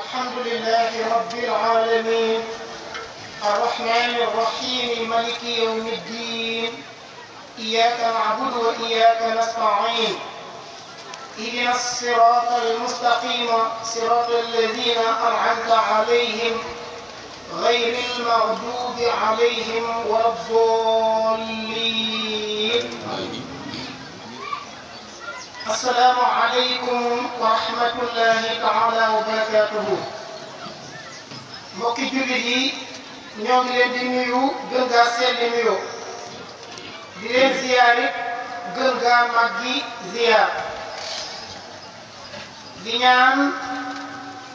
الحمد لله رب العالمين الرحمن الرحيم مالك يوم الدين إياك نعبد وإياك نستعين اهدنا الصراط المستقيم صراط الذين أنعمت عليهم غير المغضوب عليهم ولا الضالين. السلام عليكم ورحمة الله تعالى وبركاته. mbokki jullit yi ñoo ngi leen di nuyu gën gaa sell nuyu di leen ziyaar it gën gaa màggi ziyaar di ñaan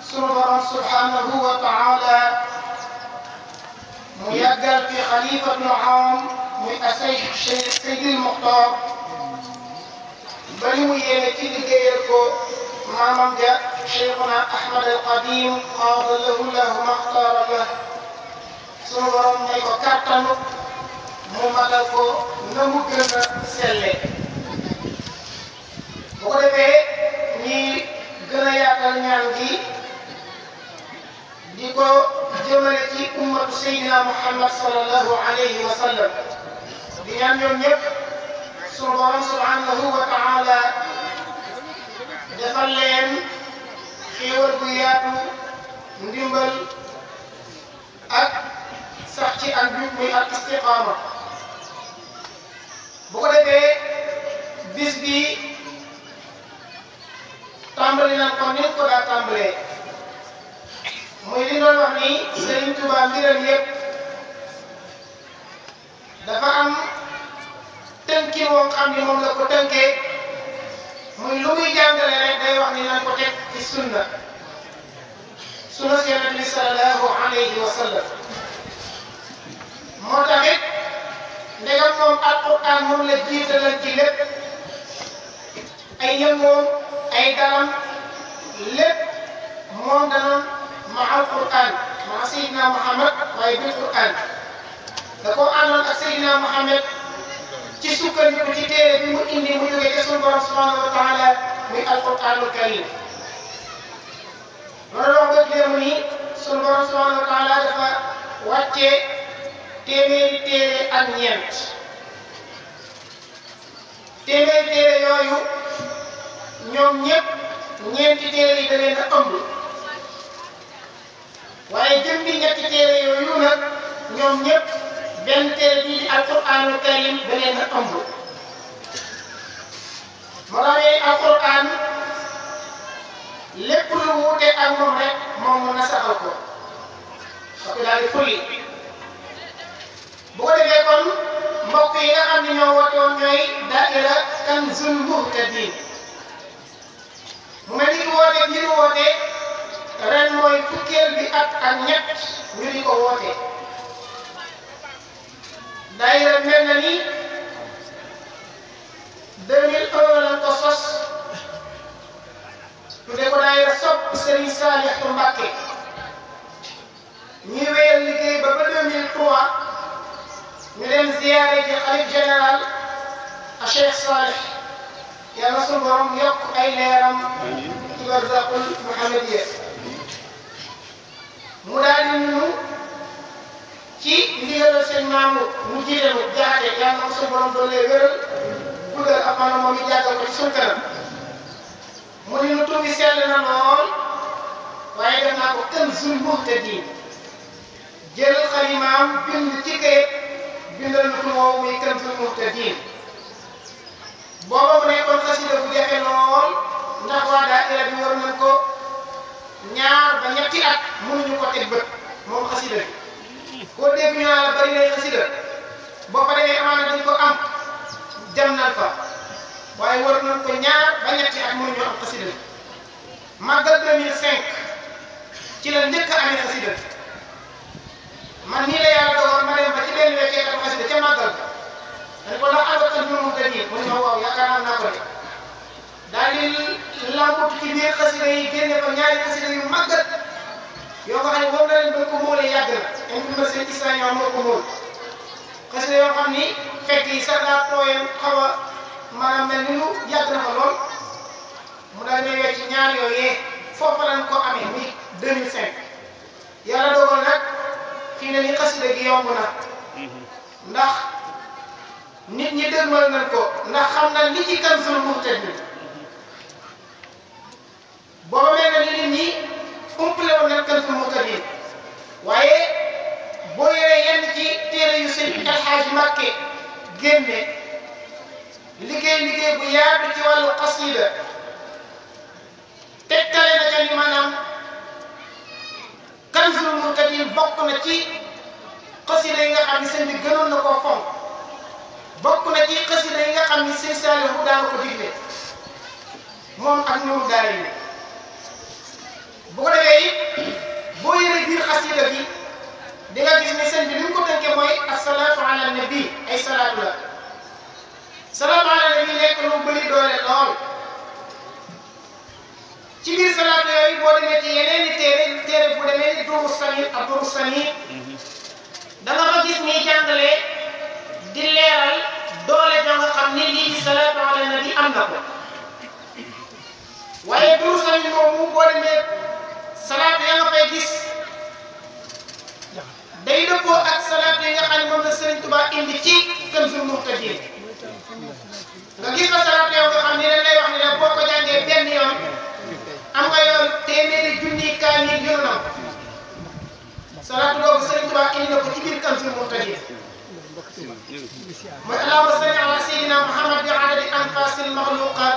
sunu borom subhanahu wa taala mu yàggal fi xalifatul aam muy Seydil Muxtaar ba li mu yéene ci liggéeyal ko maamam ja Cheikhuna Ahmad al Qadim qaada lahu llahu maxtaara la sunu borom may ko kàttanu mu matal ko na mu gën a selle bu ko defee ñi gën a yaatal ñaan gi di ko jëmale ci ummatu Seydina Muhammad sallallahu alayhi wa sallam di ñaan ñoom ñëpp sunu borom subhanahu wa taala defal leen xéewal bu yaatu ndimbal ak sax ci ak jub muy ak istiqaama bu ko defee bis bi tàmbali nañ ko ni ko daa tàmbalee muy li doon wax ni Serigne Touba mbiram yëpp dafa am tënki woo xam ni moom la ko tënkee muy lu muy jàngale rek day wax ni nañ ko teg ci sunna si Yonent bi sallallahu alayhi wa sallam moo taxit ndegam moom alquran moom la jiitalal ci lépp ay yëngoom ay dalam lépp moom dana ma alquran ma Seydina Muhammad waaye bil quran da koo àndoon ak Seydina Muhammad ci sukkandiku ci téere bi mu indi mu jógee ci sunu borom subhanahu wa taala muy alquranul karim loolu wax dëgg yàlla ni sunu borom subhanahu wa taala dafa wàccee téeméeri téere ak ñeent téeméeri téere yooyu ñoom ñëpp ñeenti téere yi da leen a ëmb waaye jëmbi ñetti téere yooyu nag ñoom ñëpp benn téere bii di alquranul karim da leen a ëmb moo tax alquran lépp lu wuute ak moom rek moom mu nasaxal ko parce que daal di fulli bu ko defee kon mbokk yi nga xam ne ñoo woote woon ñooy daaira Kanzul Muhtadin mu mel ni woote bi ñu woote ren mooy fukkeel bi ak ñett ñu di ko woote daaira mel na ni 2001 lañ ko sos tuddee ko daaira sopp Serigne Saliou Mbacké ñuy wéyal liggéey ba 2003 ñu dem ziyaare ji xalif général a Cheikh Salih yàlla sunu borom yokk ay leeram ci barzaqul muhammadiya mu daal di ñu ci ndigalal seen maamu mu jiite mu jaate yàlla sunu borom doole wéral guddal ak maanaam moom it jàggal ko ci sunu kanam mu ni nu tuubi sell na lool waaye def naa ko Kanzul Muhtadin jël xalimaam bind ci kayit bindal na ko woowu muy Kanzul Muhtadin booba mu nekkoon xasida bu jafe lool ndax waa daayira bi war nañ ko ñaar ba ñetti at mënuñu ko teg bët moom xasida bi koo dégg ñu naa la bari nay xasida boo fa demee amaana dañ ko am dem nañ fa waaye war nañ ko ñaar ba ñetti at mënuñu am xasida bi màggal 2005 ci la njëkk a amee xasida man nii la yàlla dogal ma dem ba ci benn weccee kat xasida ca màggal dañ ko ndax ànd ak Kanzul Muhtadin mu ne ma waaw yaakaar naa ko de daal di lambut ci biir xasida yi génne ko ñaari xasida yu màggat yoo xam ne moom la leen ba ko móolee yàgg na information islamique moo ko móol xasida yoo xam ni fekk yi sax daa tooyam xaw a maanaam mel ni lu yàgg na ko lool mu daal di wecc ñaar yooyee foofu lañ ko amee muy 2005 yàlla dogal nag fii ne ni xasida gi yomb na ndax nit ñi dëgmal nañ ko ndax xam na li ci Kanzul Muhtadin booba mel na ni nit ñi umpale woon nañ Kanzul Muhtadin waaye boo yoree yenn ci téere yu sëñ El Hadj Mbacké génne liggéey bu yaatu ci wàllu xasida tegtale na ca ni maanaam Kanzul Muhtadin bokk na ci xasida yi nga xam ni sëñ bi gënoon na koo fonk bokk na ci xasida yi nga xam ni sëñ Saalihu daana ko digle moom ak Nuuru Daarayni bu ko defee it boo yëree biir xasida bi di nga gis ni sëñ bi li mu ko tënkee mooy asalaatu ala nabi ay salaatu la salaatu ala nabi nekk lu bëri doole lool ci biir salaatu yooyu boo demee ci yeneen i téere bu demee ni Duuru Samin ak Duuru Samin da nga fa gis ñuy jàngale di leeral doole ja nga xam ni lii di salaatu ala nabi am na ko waaye Duuru Samin moomu boo demee salaatu ya nga fay gis day dëppoo ak salaatu yi nga xam ne moom la Sëriñ Tuubaa indi ci Kanzul Muhtadin nga gis fa salaatu yow nga xam ne dañ lay wax ne boo ko jàngee benn yoon am nga yoon téeméeri junni kaamil yu nam salaatu boobu Sëriñ Tuubaa indi na ko ci biir Kanzul Muhtadin mooy allahumma salli ala sayyidina Muhammad bi adadi anfasil maxluqat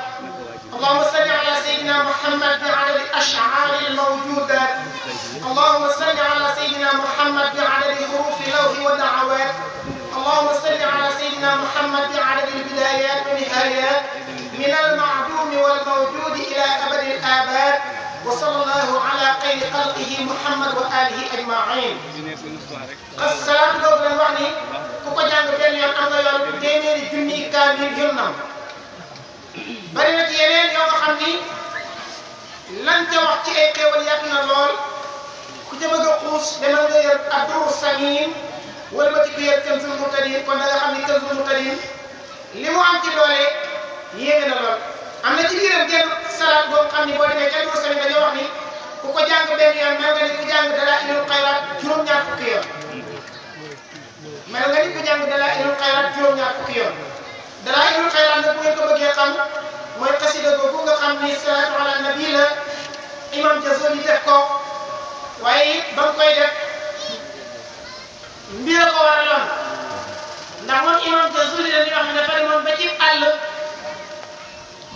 allahumma salli ala sayyidina Muhammad bi adadi ash'ari al-mawjudat اللهم صل على سيدنا محمد بعدد حروف لوح ودعوات اللهم صل على سيدنا محمد بعدد البدايات والنهايات من المعدوم والموجود إلى أبد الآباد وصلى الله على خير خلقه محمد وآله أجمعين السلام عليكم وعني كوكو جانغ بن يون أم يون téeméeri junni kaamil yonnam bari na ci yeneen yoo nga xam ni lan ca wax ci ay xéewal yaatu na lool ku ca bëgg a xuus demal nga yor Duuru Samin wala ma ci ko yor Kanzul Muhtadin kon da nga xam ni Kanzul Muhtadin li mu am ci doole yéeme na lool am na ci biiram genn salaat boo xam ni boo demee ca Duuru Samin dañoo wax ni ku ko jàng benn yoon mel nga ni ku jàng Dalaa'ilul Xayraat juróom-ñaar fukki yoon mel nga ni ku jàng Dalaa'ilul Xayraat juróom-ñaar fukki yoon Dalaa'ilul Xayraat nag bu ngeen ko bëggee xam mooy xasida googu nga xam ni salaatu ala nabi la imam Jazuli def ko waaye it ba mu koy def mbir a ko waraloon ndax moom imam Jazuli dañuy wax ne dafa demoon ba ci àll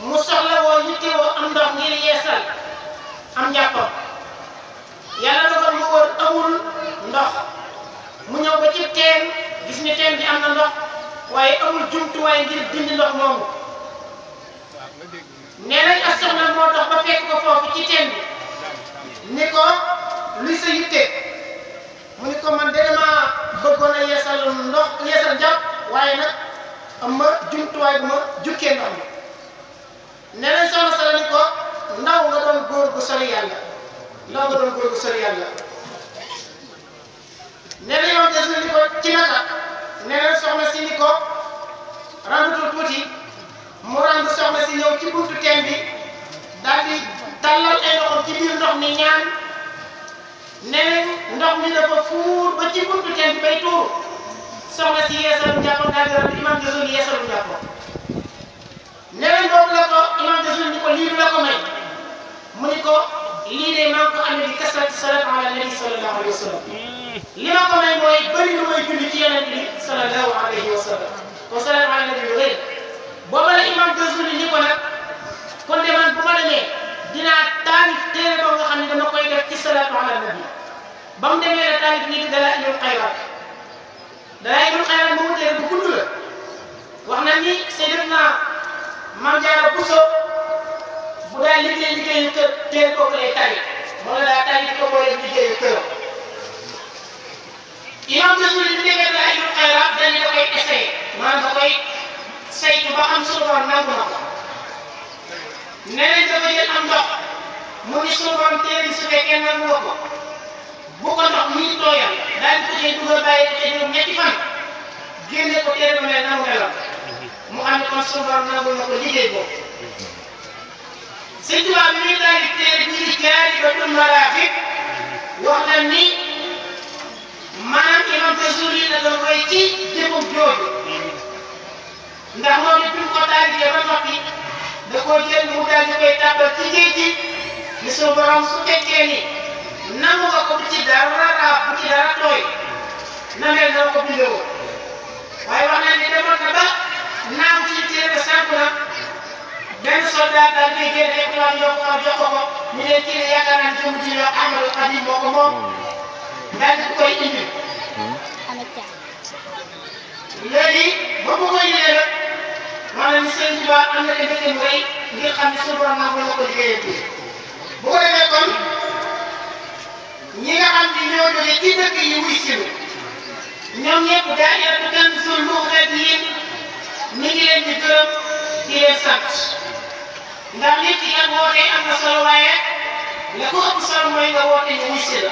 mu soxla woo yittewoo am ndox ngir yeesal am njàppam yàlla dogal mu wër amul ndox mu ñëw ba ci teen gis ni teen bi am na ndox waaye amul jumtuwaay ngir dindi ndox moomu nee nañ ak soxna moo dox ba fekk ko foofu ci teen bi ni ko luy sa yitte mu ni ko man de damaa bëggoon a yeesal ndox yeesal njàpp waaye nag am ma jumtuwaay bu ma jukkee ndox mi nee nañ soxna sala ni ko ndaw nga doon góor gu sori yàlla ndaw nga doon góor gu sori yàlla nee na yow des na ni ko ci naka nee nañ soxna si ni ko randutul tuuti mu randu soxna si ñëw ci buntu teen bi daal di tàllal ay loxo ci biir ndox mi ñaan nee ndox mi dafa fuur ba ci buntu teen bi bay tuur soxna si yeesalu njàppam daal di rand imam Jazuli yeesalu njàppam nee boobu la ko imam Jazuli ni ko lii du la ko may mu ni ko lii de maa ngi ko amee di kasrati salaatu ala nabi sallallahu alayhi wa sallam li ma ko may mooy bëri lu may julli ci yonent bi sallallahu alayhi wa sallam kon salaatu ala nabi lu rëy booba la imam Jazuli ni ko nag kon de man bu ma demee dinaa taalif téere boo nga xam ne dama koy def ci salaatu ala nabi ba mu demee la taalif nii di Dalaa'ilul Xayraat Dalaa'ilul Xayraat moomu téere bu gudd la wax na ni Sayyidatuna Maam Jaara Buso bu daal liggéeyu kër téere kooku lay taalif moo la daa taalif ko boole liggéeyu këram imam Jazuli bi demee Dalaa'ilul Xayraat dañu da koy essayé maanaam da koy saytu ba am sunu borom nangu na ko nee nañ dafa jël am ndox mu ni sunu borom téere su fekkee nangu nga ko bu ko ndox muy tooyal daal di ko cay dugal bàyyi ko ca juróom ñetti fan génne ko téere ba mel nangu ne la mu xam ne kon sunu borom nangul na ko liggéey boobu sëñ Tuubaa bi muy daal di téere bi di Jaalibatul Maraaxib ndax moom it bi mu ko taalifee ba noppi da koo jël mu daal di koy tàbbal ci géej gi ni suñu borom su fekkee ni nangu nga ko bu ci dara raaf bu ci dara tooy na mel na ko bindoo waaye wax na ni demoon na ba naaw ci téere ba sànq na benn soldat daal di génn rek tubaab ñoo ko jox ko ko ñu leen kii ne yaakaar naa ne jëmu ji wax Ahmadul Xadim moo ko moom daal di koy indi léegi ba mu koy indee rek wax na ni sëñ Tuubaa am na mbégte mu rëy ngir xam ne suñu borom nangu na ko liggéeyee bi bu ko defee kon ñi nga xam ni ñoo jóge ci dëkk yi wuy si ñoom ñëpp daayiratu Kanzul Muhtadin mi ngi leen di gërëm di leen sant ndax nit ki ak woote am na solo waaye la ko ëpp solo mooy nga woote ñu wuy si la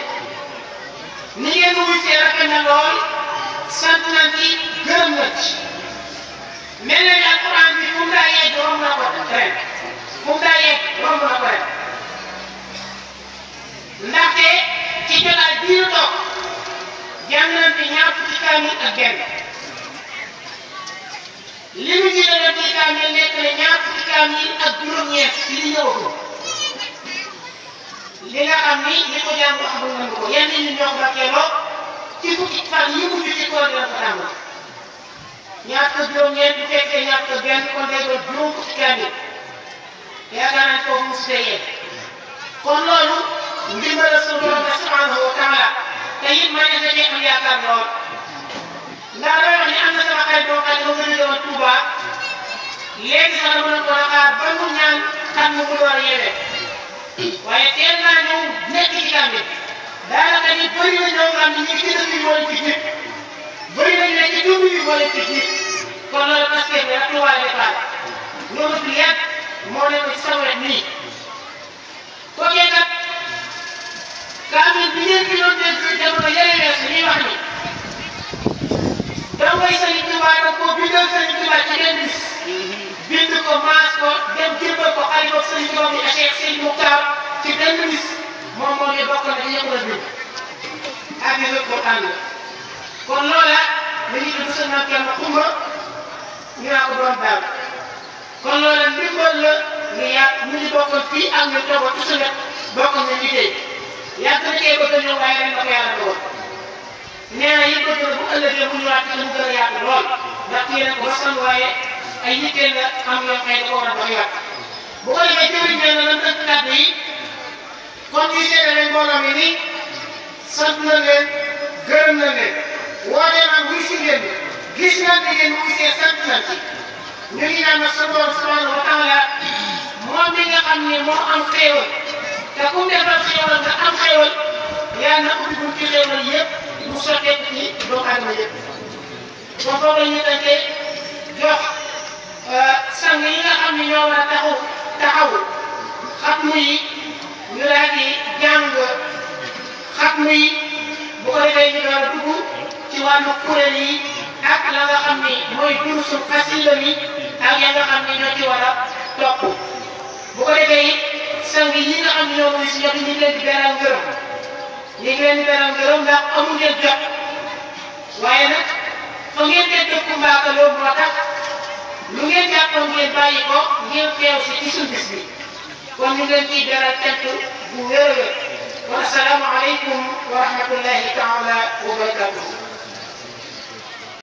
ni ngeen wuy see rafet na lool sant nañ ci gërëm nañ ci mel na ni alquran bi fu mu daa yegg romb na ko ren fu mu daa yegg romb na ko ren ndaxte ci jotaay bii ñu toog jàng nañ fi ñaar fukki kaamil ak benn li mu jiitaloon ci kaamil nekk na ñaar fukki kaamil ak juróom-ñeent ci li ñëwagul li nga xam ni li ko jàng xamul nañ ko yenn nit ñoo ko barkeeloo ci fukki fan yi mu ci koor dina ko tàmbali ñaar fukk juróom-ñeent bu fekkee ñaar fukk benn kon day doon juróom fukki kaamil yaakaar naa foofu mu sutee yegg kon loolu ndimbal sa borom la subhanahu wa taala te it man de dañuy am yaakaar lool ndax damay wax ni am na sama xarit boo xam ne moom la ñu doon Touba léegi sax dama doon ko xaar ba mu ñaan xam mu door a yewee waaye teel naa ñëw nekk ci kàmbi daanaka ni bëri na ñoo xam ne ñi ci dëkk yi moo leen ci jiit bëri nañu ne ci dund yi moo leen ci jiit kon loolu parce que rek Touba départ loolu fi yàgg moo nekk ci sama wet nii kookee kat kaamil bi ngeen fi doon dégg jamono yële weesu ñuy wax ni dangay Sëriñ Tuubaa da koo bindal Sëriñ Tuubaa ci benn bis bind ko maas ko dem jébbal ko xalifa Sëriñ Tuubaa bi Cheikh Seydi Muxtaar ci benn bis moom moo ngi bokk na ci ñëpp la bind ak yi ko tànn kon loola dañuy tudd sa naan kenn xumba ñu naa ko doon daal kon loola ndimbal la ñu yàgg ñu ngi bokkoon fii ak ñu toogoon ci suñu bokkoon nañ liggéey yàgg na cee bëgg a ñëw waaye ren la ko yàlla doon nee na yëpp bëgg na bu ëllëgee bu ñëwaat ci mu gën a yaatu lool ndax kii nag wasan waaye ay yitteel la am yoo xëy da ko war a dox yàq bu ko defee jëriñ nee na lan ëpp kàddu yi kon ñu seede leen mbooloo mi ni sant na leen gërëm na leen woote nag wuy si ngeen gis nañ ne ngeen wuy see sant nañ ci ñu ngi naan nag sa borom subhanahu wa taala moom mi nga xam ne moo am xéewal te ku mu defal xéewal nga am xéewal yaa na ubbi bu ci xéewal yëpp mu sotteeku ci doomu aadama yëpp kon foofu la ñuy tënkee jox sang yi nga xam ne ñoo war a taxaw xatmu yi ñu daal di jàng xatmu yi bu ko defee ñu door a dugg ci wàllu kuréel yi ak la nga xam ni mooy durusu xasida mi ak ya nga xam ne ñoo ci war a topp bu ko defee it sang yi nga xam ne ñoo mooy si ñoom ñu ngi leen di beral ngërëm ñu ngi leen di beral ngërëm ndax amul ngeen jot waaye nag fa ngeen dee dëkku mbaaka loolu moo tax lu ngeen jàppoon ngeen bàyyi ko ngeen teew si ci suñu bis bi kon ñu ngi leen ciy beral cant bu wér a wér wa assalaamu aleykum wa rahmatullahi taala wa barakatuh